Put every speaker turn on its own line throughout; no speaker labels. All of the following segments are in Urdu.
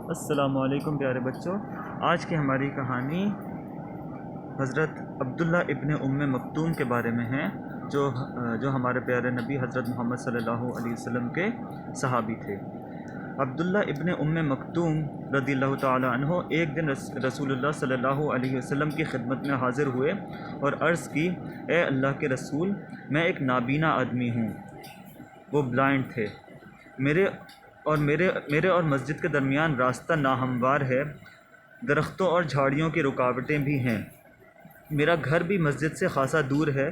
السلام علیکم پیارے بچوں، آج کی ہماری کہانی حضرت عبداللہ ابن مکتوم کے بارے میں ہے، جو ہمارے پیارے نبی حضرت محمد صلی اللہ علیہ وسلم کے صحابی تھے۔ عبداللہ ابن مکتوم رضی اللہ تعالی عنہ ایک دن رسول اللہ صلی اللہ علیہ وسلم کی خدمت میں حاضر ہوئے اور عرض کی، اے اللہ کے رسول، میں ایک نابینا آدمی ہوں۔ وہ بلائنڈ تھے۔ میرے اور مسجد کے درمیان راستہ ناہموار ہے، درختوں اور جھاڑیوں کی رکاوٹیں بھی ہیں۔ میرا گھر بھی مسجد سے خاصا دور ہے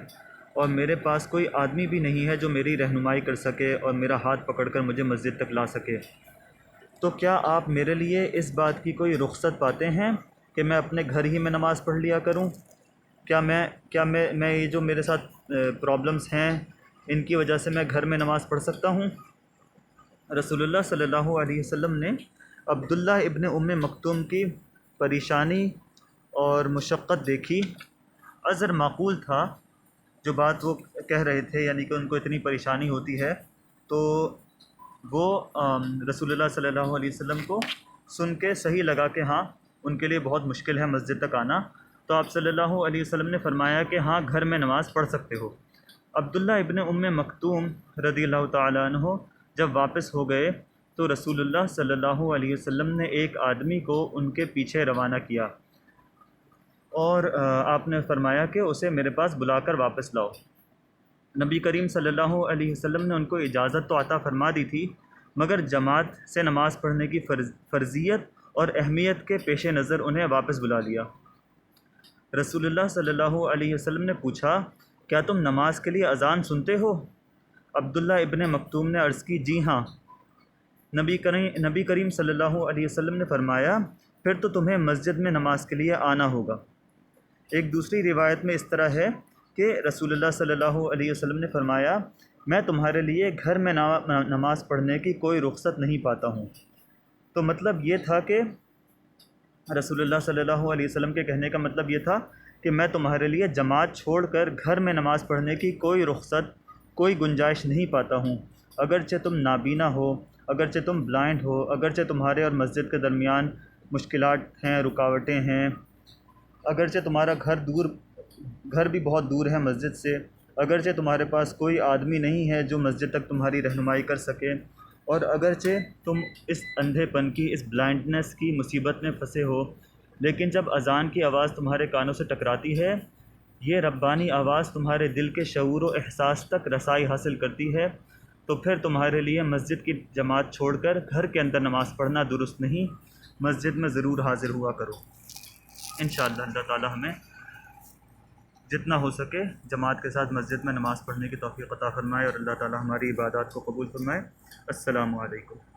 اور میرے پاس کوئی آدمی بھی نہیں ہے جو میری رہنمائی کر سکے اور میرا ہاتھ پکڑ کر مجھے مسجد تک لا سکے۔ تو کیا آپ میرے لیے اس بات کی کوئی رخصت پاتے ہیں کہ میں اپنے گھر ہی میں نماز پڑھ لیا کروں؟ کیا میں یہ جو میرے ساتھ پرابلمس ہیں ان کی وجہ سے میں گھر میں نماز پڑھ سکتا ہوں؟ رسول اللہ صلی اللہ علیہ وسلم نے عبداللہ ابن مکتوم کی پریشانی اور مشقت دیکھی۔ عذر معقول تھا جو بات وہ کہہ رہے تھے، یعنی کہ ان کو اتنی پریشانی ہوتی ہے، تو وہ رسول اللہ صلی اللہ علیہ وسلم کو سن کے صحیح لگا کہ ہاں ان کے لیے بہت مشکل ہے مسجد تک آنا۔ تو آپ صلی اللہ علیہ وسلم نے فرمایا کہ ہاں گھر میں نماز پڑھ سکتے ہو۔ عبداللہ ابن مکتوم رضی اللہ تعالیٰ عنہ جب واپس ہو گئے تو رسول اللہ صلی اللہ علیہ وسلم نے ایک آدمی کو ان کے پیچھے روانہ کیا اور آپ نے فرمایا کہ اسے میرے پاس بلا کر واپس لاؤ۔ نبی کریم صلی اللہ علیہ وسلم نے ان کو اجازت تو عطا فرما دی تھی، مگر جماعت سے نماز پڑھنے کی فرضیت اور اہمیت کے پیش نظر انہیں واپس بلا لیا۔ رسول اللہ صلی اللہ علیہ وسلم نے پوچھا، کیا تم نماز کے لیے اذان سنتے ہو؟ عبداللہ ابن مکتوم نے عرض کی، جی ہاں۔ نبی کریم صلی اللہ علیہ وسلم نے فرمایا، پھر تو تمہیں مسجد میں نماز کے لیے آنا ہوگا۔ ایک دوسری روایت میں اس طرح ہے کہ رسول اللہ صلی اللہ علیہ وسلم نے فرمایا، میں تمہارے لیے گھر میں نماز پڑھنے کی کوئی رخصت نہیں پاتا ہوں۔ تو مطلب یہ تھا کہ رسول اللہ صلی اللہ علیہ وسلم کے کہنے کا مطلب یہ تھا کہ میں تمہارے لیے جماعت چھوڑ کر گھر میں نماز پڑھنے کی کوئی رخصت، کوئی گنجائش نہیں پاتا ہوں۔ اگرچہ تم نابینا ہو، اگرچہ تم بلائنڈ ہو، اگرچہ تمہارے اور مسجد کے درمیان مشکلات ہیں، رکاوٹیں ہیں، اگرچہ تمہارا گھر بھی بہت دور ہے مسجد سے، اگرچہ تمہارے پاس کوئی آدمی نہیں ہے جو مسجد تک تمہاری رہنمائی کر سکے، اور اگرچہ تم اس اندھے پن کی، اس بلائنڈنس کی مصیبت میں پھنسے ہو، لیکن جب اذان کی آواز تمہارے کانوں سے ٹکراتی ہے، یہ ربانی آواز تمہارے دل کے شعور و احساس تک رسائی حاصل کرتی ہے، تو پھر تمہارے لیے مسجد کی جماعت چھوڑ کر گھر کے اندر نماز پڑھنا درست نہیں، مسجد میں ضرور حاضر ہوا کرو۔ انشاءاللہ اللہ تعالی ہمیں جتنا ہو سکے جماعت کے ساتھ مسجد میں نماز پڑھنے کی توفیق عطا فرمائے اور اللہ تعالی ہماری عبادات کو قبول فرمائے۔ السلام علیکم۔